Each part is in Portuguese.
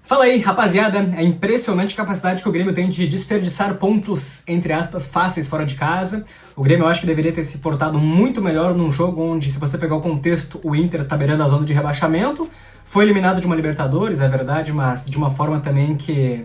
Fala aí, rapaziada, é impressionante a capacidade que o Grêmio tem de desperdiçar pontos, entre aspas, fáceis fora de casa. O Grêmio eu acho que deveria ter se portado muito melhor num jogo onde, se você pegar o contexto, o Inter tá beirando a zona de rebaixamento. Foi eliminado de uma Libertadores, é verdade, mas de uma forma também que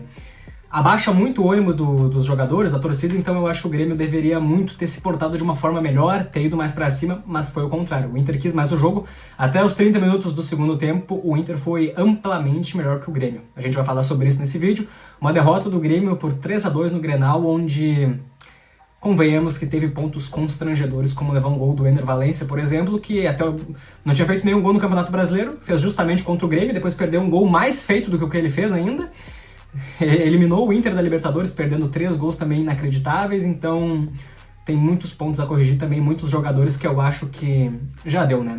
abaixa muito o ânimo dos jogadores, da torcida, então eu acho que o Grêmio deveria muito ter se portado de uma forma melhor, ter ido mais pra cima, mas foi o contrário. O Inter quis mais o jogo. Até os 30 minutos do segundo tempo, o Inter foi amplamente melhor que o Grêmio. A gente vai falar sobre isso nesse vídeo. Uma derrota do Grêmio por 3-2 no Grenal, onde convenhamos que teve pontos constrangedores, como levar um gol do Ener Valencia, por exemplo, que até não tinha feito nenhum gol no Campeonato Brasileiro, fez justamente contra o Grêmio, depois perdeu um gol mais feito do que o que ele fez ainda. Eliminou o Inter da Libertadores, perdendo 3 gols também inacreditáveis, então tem muitos pontos a corrigir também, muitos jogadores que eu acho que já deu, né?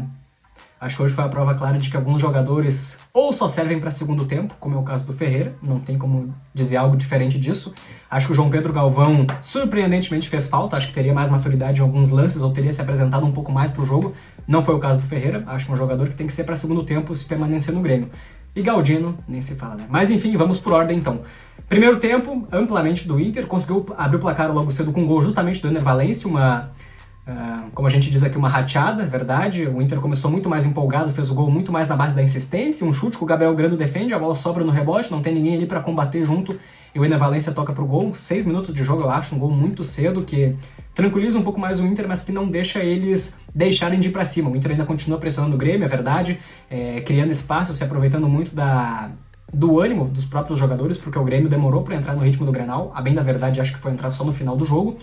Acho que hoje foi a prova clara de que alguns jogadores ou só servem para segundo tempo, como é o caso do Ferreira, não tem como dizer algo diferente disso. Acho que o João Pedro Galvão surpreendentemente fez falta, acho que teria mais maturidade em alguns lances ou teria se apresentado um pouco mais pro jogo. Não foi o caso do Ferreira, acho que é um jogador que tem que ser para segundo tempo se permanecer no Grêmio. E Galdino, nem se fala, né? Mas enfim, vamos por ordem então. Primeiro tempo, amplamente do Inter, conseguiu abrir o placar logo cedo com um gol justamente do Ener Valencia, como a gente diz aqui, uma rateada, verdade. O Inter começou muito mais empolgado, fez o gol muito mais na base da insistência, um chute que o Gabriel Grando defende, a bola sobra no rebote, não tem ninguém ali para combater junto, e o Ener Valencia toca pro gol. 6 minutos de jogo, eu acho, um gol muito cedo, que tranquiliza um pouco mais o Inter, mas que não deixa eles deixarem de ir pra cima. O Inter ainda continua pressionando o Grêmio, é verdade, criando espaço, se aproveitando muito do ânimo dos próprios jogadores, porque o Grêmio demorou para entrar no ritmo do Grenal, a bem da verdade acho que foi entrar só no final do jogo,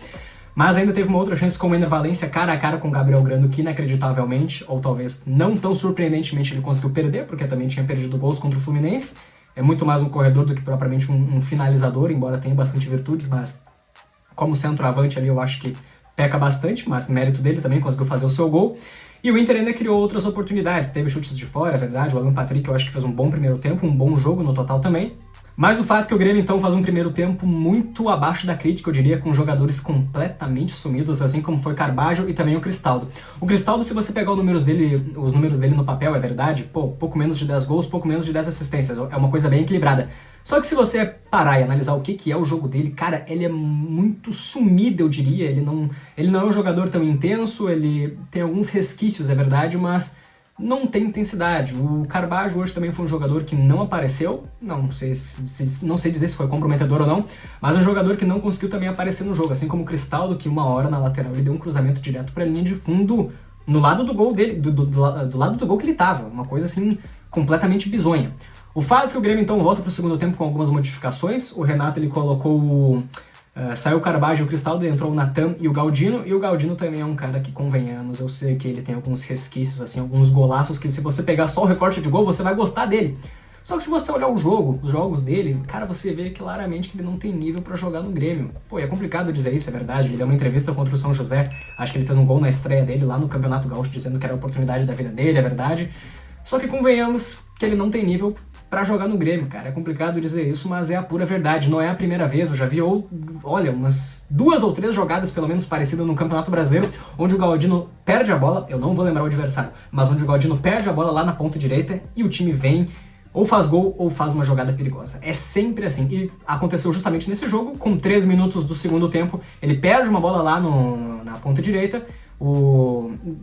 mas ainda teve uma outra chance com o Ener Valencia cara a cara com o Gabriel Grando, que inacreditavelmente, ou talvez não tão surpreendentemente, ele conseguiu perder, porque também tinha perdido gols contra o Fluminense. É muito mais um corredor do que propriamente um finalizador, embora tenha bastante virtudes, mas como centroavante ali eu acho que peca bastante, mas mérito dele também, conseguiu fazer o seu gol. E o Inter ainda criou outras oportunidades, teve chutes de fora, é verdade, o Alan Patrick eu acho que fez um bom primeiro tempo, um bom jogo no total também. Mas o fato é que o Grêmio então faz um primeiro tempo muito abaixo da crítica, eu diria, com jogadores completamente sumidos, assim como foi Carbajo e também o Cristaldo. O Cristaldo, se você pegar os números dele no papel, é verdade, pouco menos de 10 gols, pouco menos de 10 assistências, é uma coisa bem equilibrada. Só que se você parar e analisar o que é o jogo dele, cara, ele é muito sumido, eu diria, ele não é um jogador tão intenso, ele tem alguns resquícios, é verdade, mas não tem intensidade. O Carbajo hoje também foi um jogador que não apareceu, não sei dizer se foi comprometedor ou não, mas é um jogador que não conseguiu também aparecer no jogo, assim como o Cristaldo, que uma hora na lateral ele deu um cruzamento direto para a linha de fundo, no lado do gol dele, do lado do gol que ele tava, uma coisa assim completamente bizonha. O fato é que o Grêmio então volta para o segundo tempo com algumas modificações. O Renato ele colocou saiu o Carbajo e o Cristaldo, entrou o Natan e o Galdino também é um cara que, convenhamos, eu sei que ele tem alguns resquícios, assim, alguns golaços que se você pegar só o recorte de gol, você vai gostar dele. Só que se você olhar os jogos dele, cara, você vê claramente que ele não tem nível pra jogar no Grêmio. Pô, é complicado dizer isso, é verdade. Ele deu uma entrevista contra o São José, acho que ele fez um gol na estreia dele lá no Campeonato Gaúcho, dizendo que era a oportunidade da vida dele, é verdade. Só que convenhamos que ele não tem nível pra jogar no Grêmio, cara. É complicado dizer isso, mas é a pura verdade. Não é a primeira vez, eu já vi, olha, umas 2 ou 3 jogadas, pelo menos, parecidas no Campeonato Brasileiro, onde o Galdino perde a bola, eu não vou lembrar o adversário, mas onde o Galdino perde a bola lá na ponta direita e o time vem, ou faz gol, ou faz uma jogada perigosa. É sempre assim. E aconteceu justamente nesse jogo, com 3 minutos do segundo tempo, ele perde uma bola lá na ponta direita,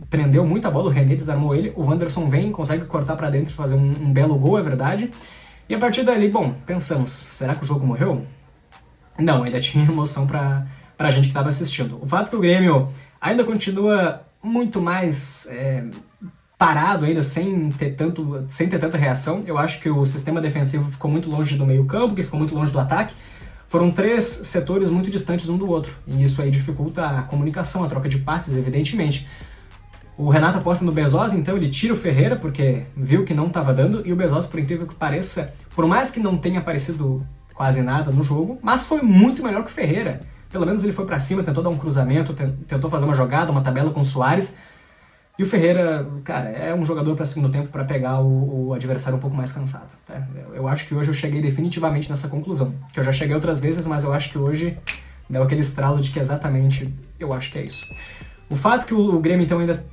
prendeu muita bola, o René desarmou ele, o Wanderson vem, consegue cortar pra dentro e fazer um belo gol, é verdade. E a partir dali, bom, pensamos, será que o jogo morreu? Não, ainda tinha emoção pra gente que tava assistindo. O fato é que o Grêmio ainda continua muito mais parado ainda, sem ter tanta reação. Eu acho que o sistema defensivo ficou muito longe do meio campo, que ficou muito longe do ataque. Foram 3 setores muito distantes um do outro, e isso aí dificulta a comunicação, a troca de passes, evidentemente. O Renato aposta no Bezosa, então ele tira o Ferreira, porque viu que não estava dando, e o Bezosa, por incrível que pareça, por mais que não tenha aparecido quase nada no jogo, mas foi muito melhor que o Ferreira. Pelo menos ele foi pra cima, tentou dar um cruzamento, tentou fazer uma jogada, uma tabela com o Soares. E o Ferreira, cara, é um jogador para segundo tempo para pegar o adversário um pouco mais cansado. Tá? Eu acho que hoje eu cheguei definitivamente nessa conclusão. Que eu já cheguei outras vezes, mas eu acho que hoje deu aquele estralo de que exatamente eu acho que é isso. O fato que o Grêmio então ainda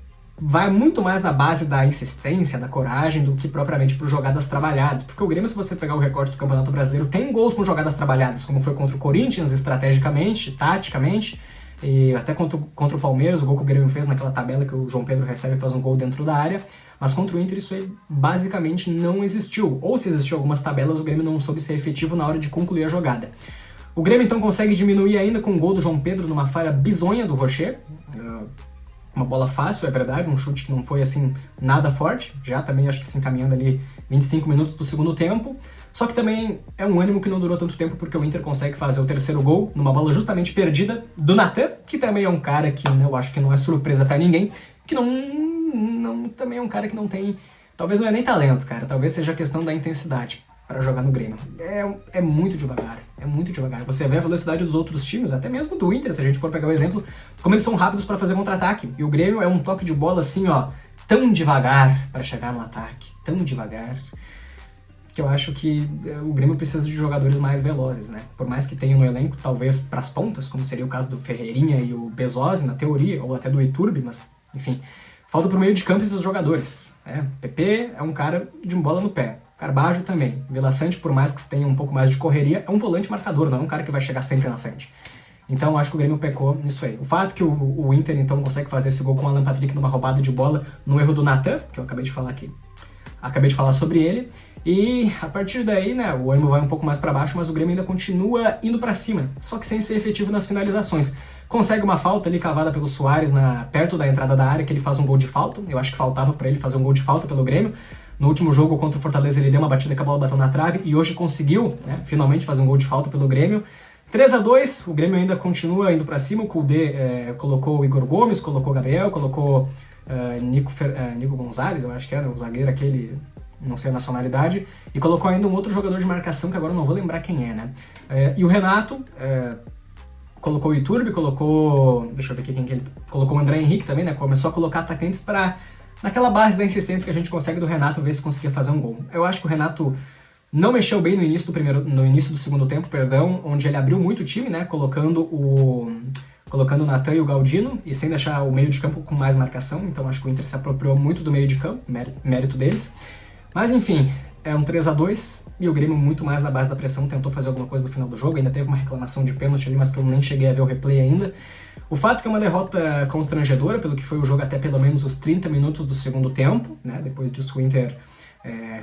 vai muito mais na base da insistência, da coragem, do que propriamente por jogadas trabalhadas. Porque o Grêmio, se você pegar o recorte do Campeonato Brasileiro, tem gols com jogadas trabalhadas, como foi contra o Corinthians, estrategicamente, taticamente, e até contra o Palmeiras, o gol que o Grêmio fez naquela tabela que o João Pedro recebe e faz um gol dentro da área. Mas contra o Inter isso aí basicamente não existiu. Ou se existiu algumas tabelas, o Grêmio não soube ser efetivo na hora de concluir a jogada. O Grêmio então consegue diminuir ainda com o gol do João Pedro numa falha bizonha do Rocher. Uma bola fácil, é verdade, um chute que não foi assim nada forte, já também acho que se encaminhando ali 25 minutos do segundo tempo. Só que também é um ânimo que não durou tanto tempo porque o Inter consegue fazer o terceiro gol numa bola justamente perdida do Natan, que também é um cara que eu acho que não é surpresa pra ninguém, que também é um cara que não tem, talvez não é nem talento, cara, talvez seja a questão da intensidade para jogar no Grêmio. É muito devagar, é muito devagar. Você vê a velocidade dos outros times, até mesmo do Inter, se a gente for pegar o exemplo, como eles são rápidos para fazer contra-ataque. E o Grêmio é um toque de bola assim, ó, tão devagar para chegar no ataque, tão devagar, que eu acho que o Grêmio precisa de jogadores mais velozes, né? Por mais que tenha no elenco, talvez para as pontas, como seria o caso do Ferreirinha e o Bezosi, na teoria, ou até do Iturbe, mas, enfim, falta pro meio de campo esses jogadores. PP é um cara de bola no pé. Carbajo também. Vila Sante, por mais que tenha um pouco mais de correria, é um volante marcador, não é um cara que vai chegar sempre na frente. Então acho que o Grêmio pecou nisso aí. O fato que o Inter então consegue fazer esse gol com o Alan Patrick numa roubada de bola, no erro do Natan, que eu acabei de falar aqui. Acabei de falar sobre ele. E a partir daí, né, o ânimo vai um pouco mais para baixo, mas o Grêmio ainda continua indo para cima, só que sem ser efetivo nas finalizações. Consegue uma falta ali cavada pelo Soares perto da entrada da área, que ele faz um gol de falta. Eu acho que faltava para ele fazer um gol de falta pelo Grêmio. No último jogo contra o Fortaleza ele deu uma batida que a bola bateu na trave e hoje conseguiu, né, finalmente fazer um gol de falta pelo Grêmio. 3-2, o Grêmio ainda continua indo para cima. O Kudê colocou o Igor Gomes, colocou o Gabriel, colocou Nico Gonzalez, eu acho que era o zagueiro aquele, não sei a nacionalidade, e colocou ainda um outro jogador de marcação que agora eu não vou lembrar quem é, né? E o Renato colocou o Iturbe, colocou, deixa eu ver aqui quem que ele colocou, o André Henrique também, né? Começou a colocar atacantes para naquela base da insistência que a gente consegue do Renato ver se conseguia fazer um gol. Eu acho que o Renato não mexeu bem no início do segundo tempo, onde ele abriu muito o time, né? Colocando o Natan e o Galdino, e sem deixar o meio de campo com mais marcação, então acho que o Inter se apropriou muito do meio de campo, mérito deles. Mas enfim, é um 3-2, e o Grêmio muito mais na base da pressão, tentou fazer alguma coisa no final do jogo, ainda teve uma reclamação de pênalti ali, mas que eu nem cheguei a ver o replay ainda. O fato que é uma derrota constrangedora, pelo que foi o jogo até pelo menos os 30 minutos do segundo tempo, né? Depois disso o Inter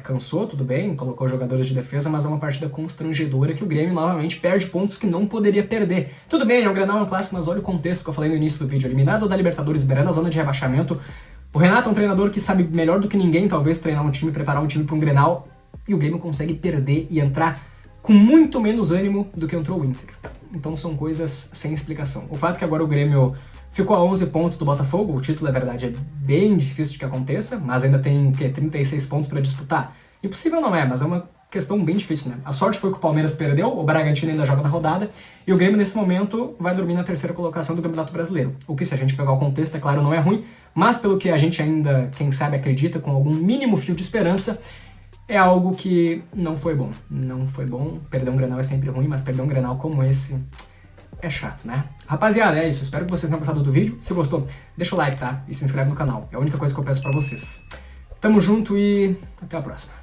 cansou, tudo bem, colocou jogadores de defesa, mas é uma partida constrangedora que o Grêmio novamente perde pontos que não poderia perder. Tudo bem, o Grenal é um clássico, mas olha o contexto que eu falei no início do vídeo. Eliminado da Libertadores, beirando a zona de rebaixamento. O Renato é um treinador que sabe melhor do que ninguém, talvez, treinar um time, preparar um time para um Grenal, e o Grêmio consegue perder e entrar com muito menos ânimo do que entrou o Inter. Então são coisas sem explicação. O fato é que agora o Grêmio ficou a 11 pontos do Botafogo, o título, é verdade, é bem difícil de que aconteça, mas ainda tem 36 pontos para disputar. Impossível não é, mas é uma questão bem difícil, né? A sorte foi que o Palmeiras perdeu, o Bragantino ainda joga na rodada, e o Grêmio nesse momento vai dormir na terceira colocação do Campeonato Brasileiro. O que, se a gente pegar o contexto, é claro, não é ruim, mas pelo que a gente ainda, quem sabe, acredita com algum mínimo fio de esperança, é algo que não foi bom. Não foi bom. Perder um Grenal é sempre ruim, mas perder um Grenal como esse é chato, né? Rapaziada, é isso. Espero que vocês tenham gostado do vídeo. Se gostou, deixa o like, tá? E se inscreve no canal. É a única coisa que eu peço pra vocês. Tamo junto e até a próxima.